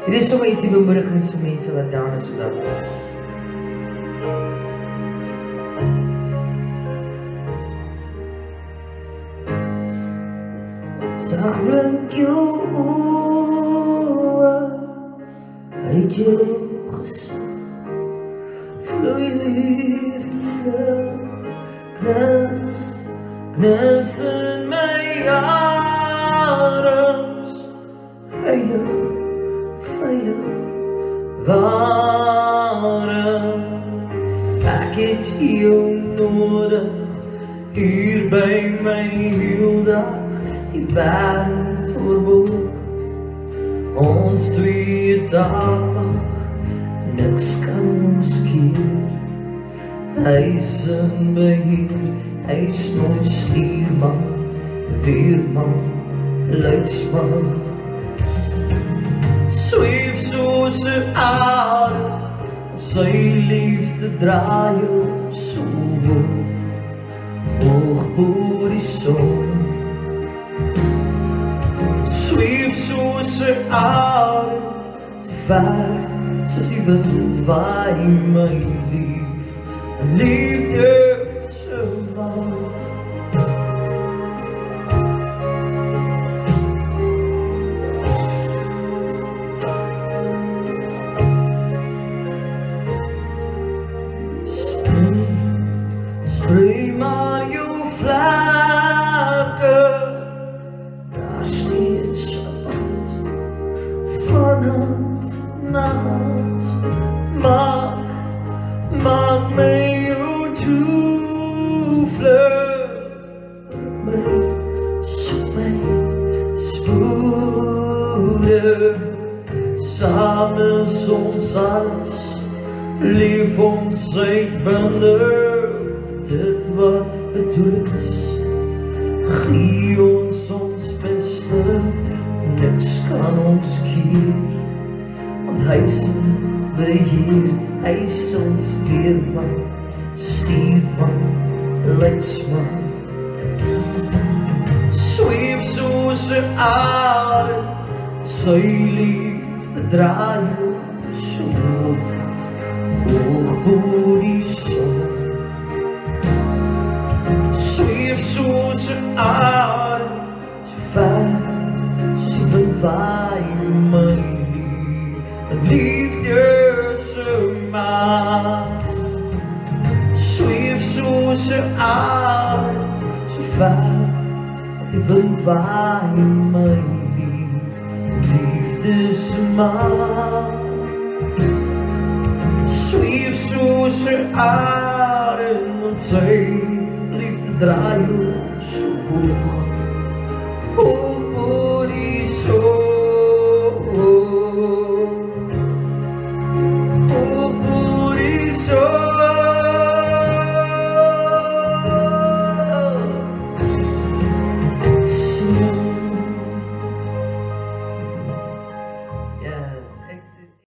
Dit is sommer ietsie bemoedigings vir mense wat down is vandag. Zag blink jou oë uit jou gesig, vloei liefdeslig, knus in my arms, veilig, warm. Ek het jou nodig, hier by my heel dag. Die wêreld oorboog, ons twee dag, niks kan ons keer. Hy is in beheer, hy is nooit stuurman, weerman, leidsman. Sweef soos 'n arend, sy liefde draai op so hoog bo die son. Sweef soos 'n arend, so ver soos die wind waai my lief, 'n liefde so warm. Sprei maar jou vlakke, daar steeds pad, van hand na hand. Maak my jou toevlug, soek my spoedig. Samen ons alles, lief ons uitbundig. Dit wat bedoel is, gee ons beste, niks kan ons keer, want hy is in beheer, hy is ons weerman, stuurman, leidsman. Sweef soos 'n arend, sy liefde draai so hoog bo die son. Sweef soos 'n arend, so ver soos die wind waai my lief, 'n liefde so maar. Sweef soos 'n arend, so ver as die wind waai my lief, 'n liefde so maar. Sweef soos 'n arend, want sy liefde draai so hoog